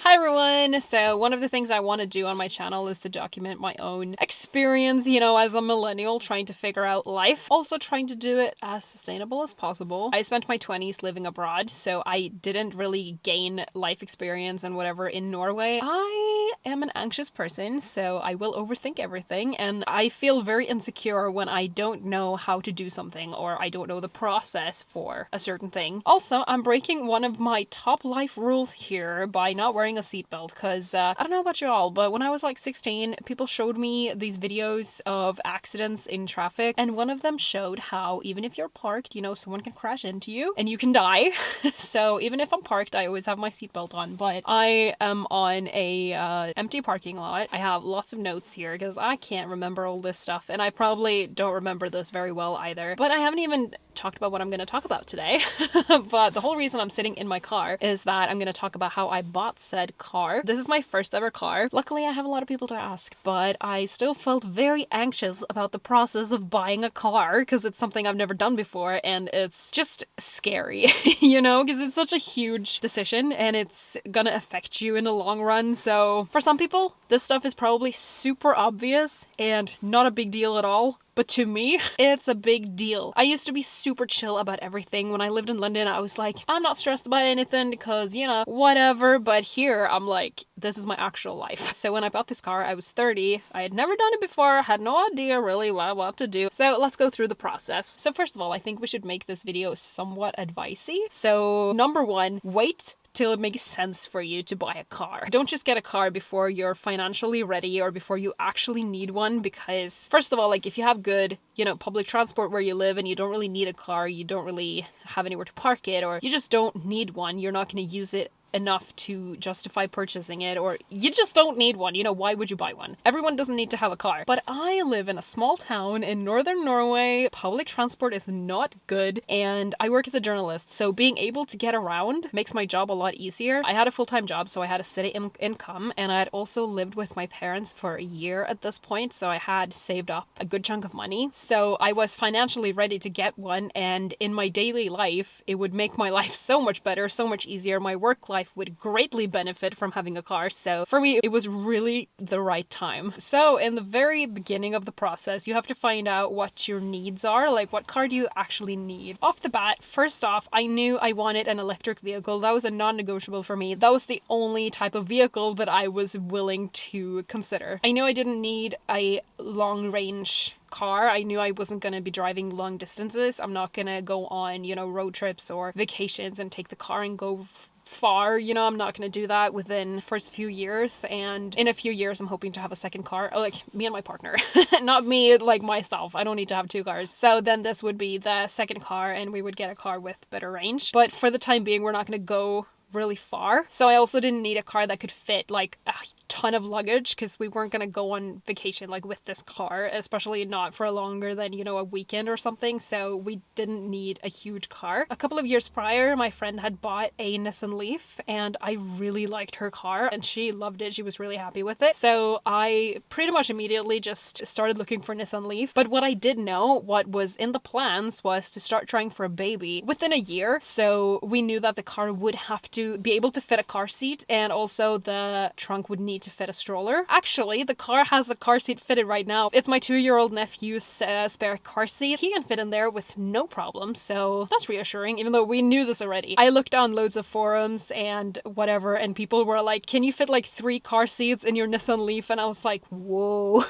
Hi everyone! So one of the things I want to do on my channel is to document my own experience, as a millennial trying to figure out life. Also trying to do it as sustainable as possible. I spent my 20s living abroad, so I didn't really gain life experience and whatever in Norway. I am an anxious person, so I will overthink everything, and I feel very insecure when I don't know how to do something or I don't know the process for a certain thing. Also, I'm breaking one of my top life rules here by not wearing a seatbelt, because I don't know about y'all, but when I was like 16, people showed me these videos of accidents in traffic, and one of them showed how even if you're parked, someone can crash into you and you can die. So even if I'm parked, I always have my seatbelt on. But I am on a empty parking lot. I have lots of notes here because I can't remember all this stuff, and I probably don't remember this very well either. But I haven't even talked about what I'm going to talk about today. But the whole reason I'm sitting in my car is that I'm going to talk about how I bought said car. This is my first ever car. Luckily, I have a lot of people to ask, but I still felt very anxious about the process of buying a car because it's something I've never done before, and it's just scary, because it's such a huge decision and it's gonna affect you in the long run. So for some people, this stuff is probably super obvious and not a big deal at all. But to me, it's a big deal. I used to be super chill about everything. When I lived in London, I was like, I'm not stressed about anything because, whatever. But here, I'm like, this is my actual life. So when I bought this car, I was 30. I had never done it before, had no idea really what to do. So let's go through the process. So first of all, I think we should make this video somewhat advicey. So number one, wait till it makes sense for you to buy a car. Don't just get a car before you're financially ready or before you actually need one, because first of all, like if you have good, public transport where you live and you don't really need a car, you don't really have anywhere to park it, or you just don't need one, you're not going to use it enough to justify purchasing it, or you just don't need one. Why would you buy one? Everyone doesn't need to have a car. But I live in a small town in northern Norway. Public transport is not good, and I work as a journalist, so being able to get around makes my job a lot easier. I had a full-time job, so I had a steady income, and I had also lived with my parents for a year at this point, so I had saved up a good chunk of money. So I was financially ready to get one, and in my daily life, it would make my life so much better, so much easier. My work life would greatly benefit from having a car. So for me, it was really the right time. So in the very beginning of the process, you have to find out what your needs are. Like, what car do you actually need? Off the bat, first off, I knew I wanted an electric vehicle. That was a non-negotiable for me. That was the only type of vehicle that I was willing to consider. I knew I didn't need a long-range car. I knew I wasn't going to be driving long distances. I'm not going to go on, road trips or vacations and take the car and go far. I'm not going to do that within the first few years, and in a few years I'm hoping to have a second car, like me and my partner. Not me, like myself. I don't need to have two cars. So then this would be the second car, and we would get a car with better range. But for the time being, we're not going to go really far. So I also didn't need a car that could fit like a ton of luggage, because we weren't going to go on vacation like with this car, especially not for longer than a weekend or something. So we didn't need a huge car. A couple of years prior, my friend had bought a Nissan Leaf, and I really liked her car and she loved it. She was really happy with it. So I pretty much immediately just started looking for Nissan Leaf. But what I did know, what was in the plans, was to start trying for a baby within a year. So we knew that the car would have to be able to fit a car seat, and also the trunk would need to fit a stroller. Actually, the car has a car seat fitted right now. It's my 2-year-old nephew's spare car seat. He can fit in there with no problem, so that's reassuring, even though we knew this already. I looked on loads of forums and whatever, and people were like, can you fit like 3 car seats in your Nissan Leaf? And I was like, whoa.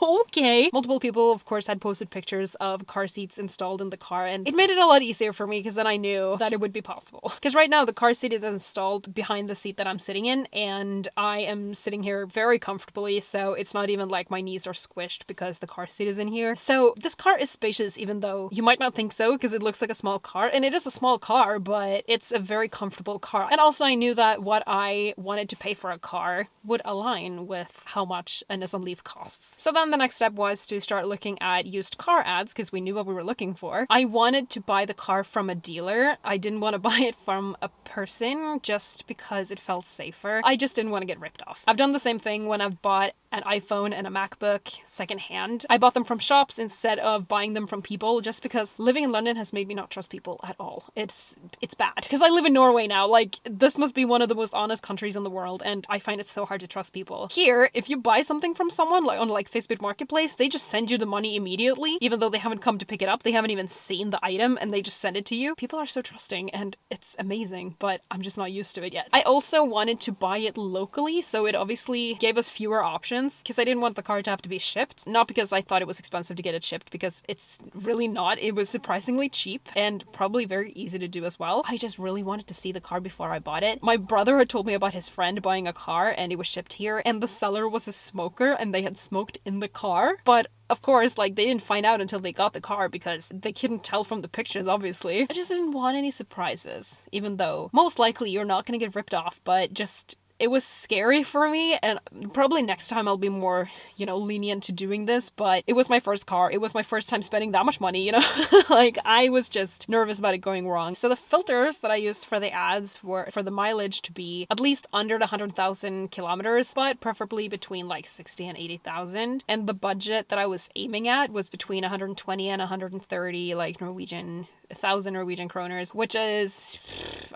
Okay. Multiple people, of course, had posted pictures of car seats installed in the car, and it made it a lot easier for me because then I knew that it would be possible. Because right now the car seat is installed behind the seat that I'm sitting in, and I am sitting here very comfortably, so it's not even like my knees are squished because the car seat is in here. So this car is spacious, even though you might not think so because it looks like a small car, and it is a small car, but it's a very comfortable car. And also I knew that what I wanted to pay for a car would align with how much a Nissan Leaf costs. So then the next step was to start looking at used car ads, because we knew what we were looking for. I wanted to buy the car from a dealer. I didn't want to buy it from a person just because it felt safer. I just didn't want to get ripped off. I've done the same thing when I've bought an iPhone and a MacBook secondhand. I bought them from shops instead of buying them from people, just because living in London has made me not trust people at all. It's bad. Because I live in Norway now. Like, this must be one of the most honest countries in the world, and I find it so hard to trust people. Here, if you buy something from someone, like on like Facebook Marketplace, they just send you the money immediately, even though they haven't come to pick it up. They haven't even seen the item, and they just send it to you. People are so trusting, and it's amazing, but I'm just not used to it yet. I also wanted to buy it locally, so it obviously gave us fewer options, because I didn't want the car to have to be shipped. Not because I thought it was expensive to get it shipped, because it's really not. It was surprisingly cheap, and probably very easy to do as well. I just really wanted to see the car before I bought it. My brother had told me about his friend buying a car, and it was shipped here, and the seller was a smoker, and they had smoked in the car. But of course, like, they didn't find out until they got the car, because they couldn't tell from the pictures, obviously. I just didn't want any surprises, even though most likely you're not gonna get ripped off, but just... it was scary for me, and probably next time I'll be more, you know, lenient to doing this, but it was my first car. It was my first time spending that much money, you know? Like, I was just nervous about it going wrong. So the filters that I used for the ads were for the mileage to be at least under the 100,000 kilometers, but preferably between like 60 and 80,000. And the budget that I was aiming at was between 120 and 130, like, 1,000 Norwegian kroners, which is,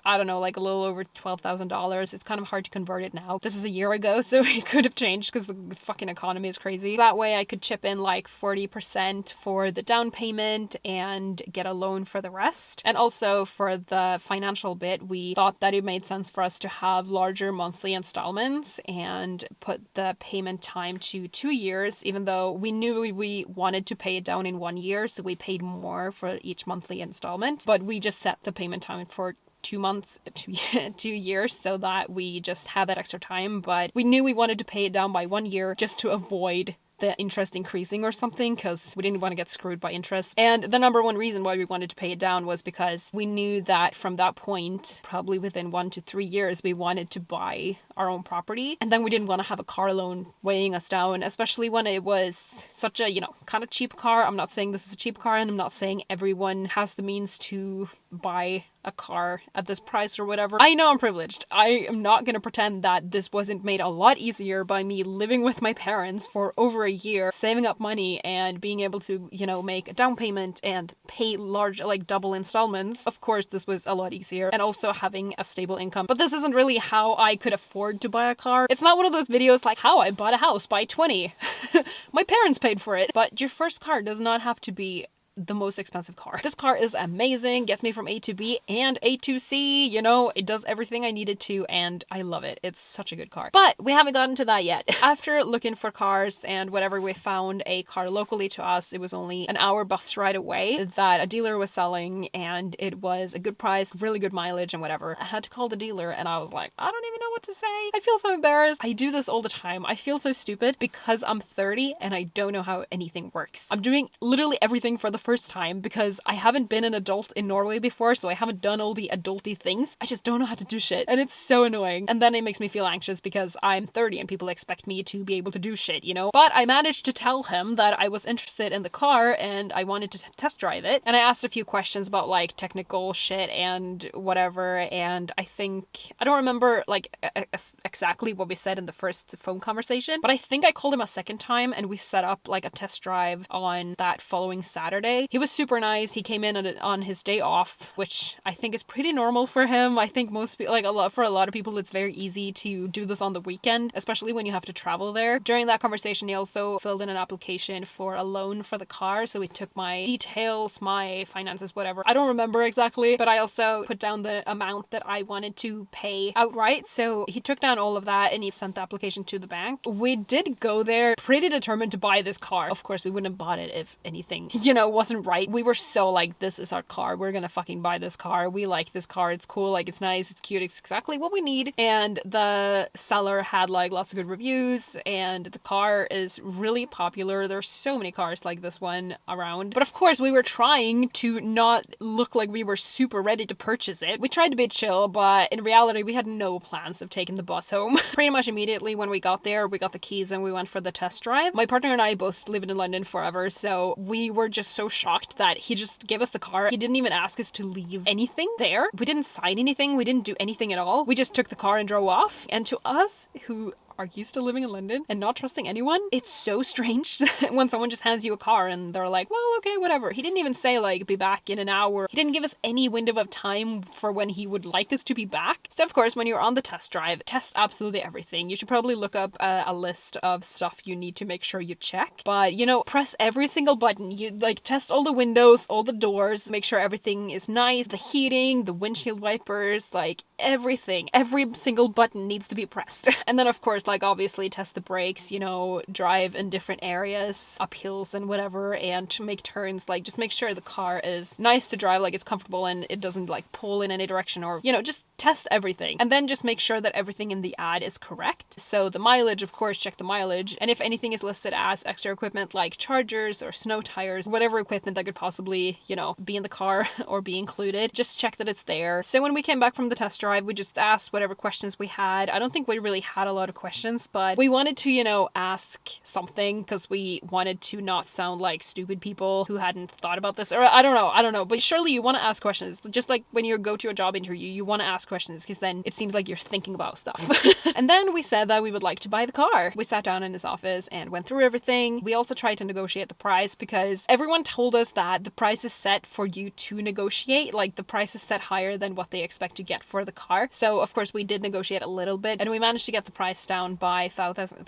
I don't know, like a little over $12,000. It's kind of hard to convert it now. This is a year ago, so it could have changed because the fucking economy is crazy. That way I could chip in like 40% for the down payment and get a loan for the rest. And also for the financial bit, we thought that it made sense for us to have larger monthly installments and put the payment time to 2 years, even though we knew we wanted to pay it down in 1 year, so we paid more for each monthly installment. But we just set the payment time for 2 months, 2 years, so that we just had that extra time. But we knew we wanted to pay it down by 1 year just to avoid the interest increasing or something, because we didn't want to get screwed by interest. And the number one reason why we wanted to pay it down was because we knew that from that point, probably within 1 to 3 years, we wanted to buy our own property. And then we didn't want to have a car loan weighing us down, especially when it was such a, you know, kind of cheap car. I'm not saying this is a cheap car, and I'm not saying everyone has the means to buy a car at this price or whatever. I know I'm privileged. I am not going to pretend that this wasn't made a lot easier by me living with my parents for over a year, saving up money and being able to, you know, make a down payment and pay large, like double installments. Of course, this was a lot easier, and also having a stable income. But this isn't really how I could afford to buy a car. It's not one of those videos like how I bought a house by 20. My parents paid for it. But your first car does not have to be the most expensive car. This car is amazing, gets me from A to B and A to C, you know, it does everything I needed to, and I love it. It's such a good car. But we haven't gotten to that yet. After looking for cars and whatever, we found a car locally to us. It was only an hour bus ride away that a dealer was selling, and it was a good price, really good mileage and whatever. I had to call the dealer, and I was like, I don't even know what to say. I feel so embarrassed. I do this all the time. I feel so stupid because I'm 30 and I don't know how anything works. I'm doing literally everything for the first time because I haven't been an adult in Norway before, so I haven't done all the adulty things. I just don't know how to do shit, and it's so annoying. And then it makes me feel anxious because I'm 30 and people expect me to be able to do shit, you know? But I managed to tell him that I was interested in the car and I wanted to test drive it. And I asked a few questions about like technical shit and whatever, and I don't remember like exactly what we said in the first phone conversation, but I think I called him a second time and we set up like a test drive on that following Saturday. He was super nice. He came in on his day off, which I think is pretty normal for him. I think most people, like for a lot of people, it's very easy to do this on the weekend, especially when you have to travel there. During that conversation, he also filled in an application for a loan for the car. So he took my details, my finances, whatever. I don't remember exactly, but I also put down the amount that I wanted to pay outright. So he took down all of that and he sent the application to the bank. We did go there pretty determined to buy this car. Of course, we wouldn't have bought it if anything, you know, wasn't right. We were so like, this is our car. We're gonna fucking buy this car. We like this car. It's cool. Like, it's nice. It's cute. It's exactly what we need. And the seller had like lots of good reviews and the car is really popular. There's so many cars like this one around. But of course, we were trying to not look like we were super ready to purchase it. We tried to be chill, but in reality, we had no plans of taking the bus home. Pretty much immediately when we got there, we got the keys and we went for the test drive. My partner and I both lived in London forever, so we were just so shocked that he just gave us the car. He didn't even ask us to leave anything there. We didn't sign anything. We didn't do anything at all. We just took the car and drove off. And to us, who are used to living in London and not trusting anyone, it's so strange when someone just hands you a car and they're like, well, okay, whatever. He didn't even say like, be back in an hour. He didn't give us any window of time for when he would like us to be back. So of course, when you're on the test drive, test absolutely everything. You should probably look up a list of stuff you need to make sure you check. But, you know, press every single button. You like test all the windows, all the doors, make sure everything is nice, the heating, the windshield wipers, like everything. Every single button needs to be pressed. And then of course, like obviously test the brakes, you know, drive in different areas, up hills and whatever, and to make turns, like just make sure the car is nice to drive, like it's comfortable and it doesn't like pull in any direction, or, you know, just test everything. And then just make sure that everything in the ad is correct. So the mileage, of course, check the mileage. And if anything is listed as extra equipment like chargers or snow tires, whatever equipment that could possibly, you know, be in the car or be included, just check that it's there. So when we came back from the test drive, we just asked whatever questions we had. I don't think we really had a lot of questions, but we wanted to, you know, ask something because we wanted to not sound like stupid people who hadn't thought about this, or I don't know, but surely you want to ask questions. Just like when you go to a job interview, you want to ask questions because then it seems like you're thinking about stuff. And then we said that we would like to buy the car. We sat down in his office and went through everything. We also tried to negotiate the price because everyone told us that the price is set for you to negotiate. Like the price is set higher than what they expect to get for the car. So of course we did negotiate a little bit and we managed to get the price down by 5,000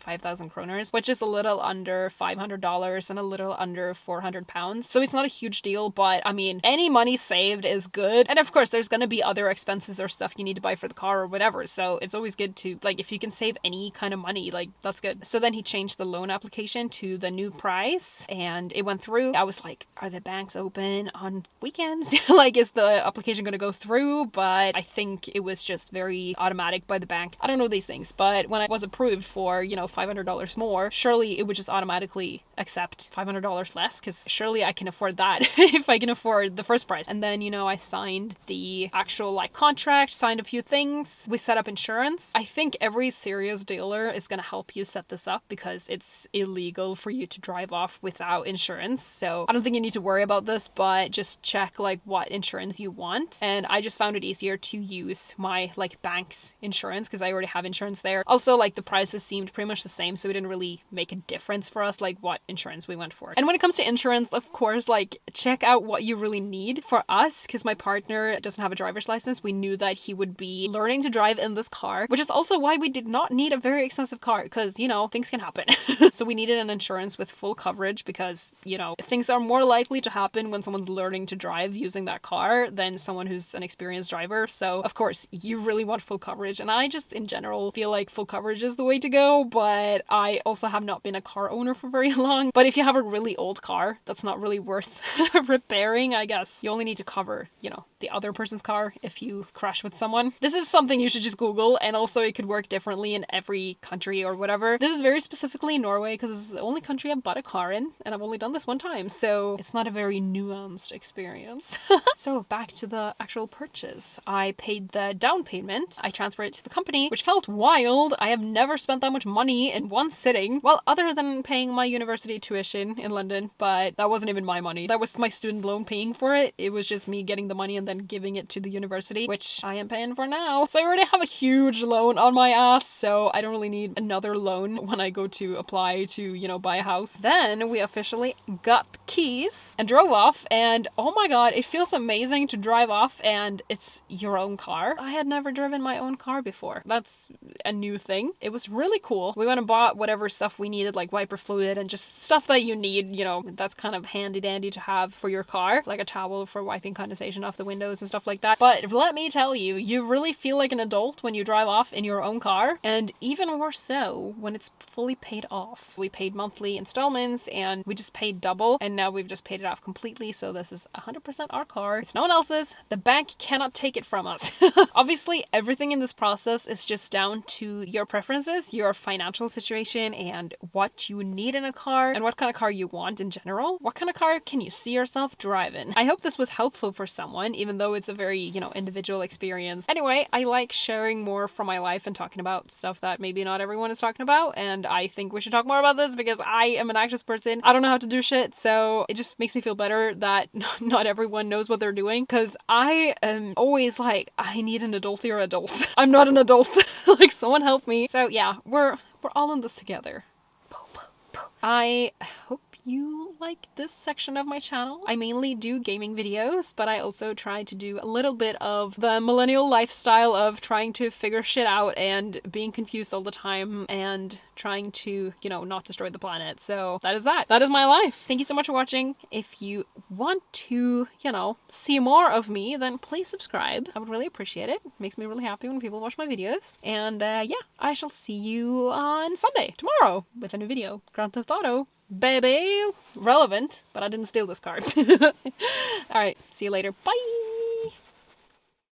kroners, which is a little under $500 and a little under 400 pounds. So it's not a huge deal, but I mean, any money saved is good. And of course there's going to be other expenses or stuff you need to buy for the car or whatever. So it's always good to, like, if you can save any kind of money, like that's good. So then he changed the loan application to the new price and it went through. I was like, are the banks open on weekends? Like, is the application going to go through? But I think it was just very automatic by the bank. I don't know these things, but when I was approved for, you know, $500 more, surely it would just automatically accept $500 less because surely I can afford that if I can afford the first price. And then, you know, I signed the actual like contract, signed a few things. We set up insurance. I think every serious dealer is going to help you set this up because it's illegal for you to drive off without insurance. So I don't think you need to worry about this, but just check like what insurance you want. And I just found it easier to use my like bank's insurance because I already have insurance there. Also, like the prices seemed pretty much the same, so it didn't really make a difference for us like what insurance we went for. And when it comes to insurance, of course, like check out what you really need. For us, because my partner doesn't have a driver's license, we knew that he would be learning to drive in this car, which is also why we did not need a very expensive car because, you know, things can happen. So we needed an insurance with full coverage because, you know, things are more likely to happen when someone's learning to drive using that car than someone who's an experienced driver. So of course you really want full coverage, and I just in general feel like full coverage is the way to go, but I also have not been a car owner for very long. But if you have a really old car that's not really worth repairing, I guess you only need to cover, you know, the other person's car if you crash with someone. This is something you should just Google, and also it could work differently in every country or whatever. This is very specifically Norway because it's the only country I've bought a car in, and I've only done this one time, so it's not a very nuanced experience. So back to the actual purchase. I paid the down payment. I transferred it to the company, which felt wild. I have never spent that much money in one sitting. Well, other than paying my university tuition in London, but that wasn't even my money. That was my student loan paying for it. It was just me getting the money and then giving it to the university, which I am paying for now. So I already have a huge loan on my ass, so I don't really need another loan when I go to apply to, you know, buy a house. Then we officially got the keys and drove off, and oh my god, it feels amazing to drive off and it's your own car. I had never driven my own car before. That's a new thing. It was really cool. We went and bought whatever stuff we needed, like wiper fluid and just stuff that you need, you know, that's kind of handy dandy to have for your car, like a towel for wiping condensation off the windows and stuff like that. But let me tell you, you really feel like an adult when you drive off in your own car, and even more so when it's fully paid off. We paid monthly installments and we just paid double, and now we've just paid it off completely, so this is 100% our car. It's no one else's. The bank cannot take it from us. Obviously, everything in this process is just down to your preferences, your financial situation, and what you need in a car, and what kind of car you want in general. What kind of car can you see yourself driving? I hope this was helpful for someone, even though it's a very, you know, individual experience. Anyway, I like sharing more from my life and talking about stuff that maybe not everyone is talking about, and I think we should talk more about this because I am an anxious person. I don't know how to do shit, so it just makes me feel better that not everyone knows what they're doing, because I am always like, I need an adultier adult. I'm not an adult. Like, someone help me. So yeah, we're We're all in this together. I hope you like this section of my channel. I mainly do gaming videos, but I also try to do a little bit of the millennial lifestyle of trying to figure shit out and being confused all the time and trying to, you know, not destroy the planet. So that is that. That is my life. Thank you so much for watching. If you want to, you know, see more of me, then please subscribe. I would really appreciate it. It makes me really happy when people watch my videos. And yeah, I shall see you on Sunday, tomorrow, with a new video. Grand Theft Auto, baby! Relevant, but I didn't steal this card. Alright, see you later. Bye!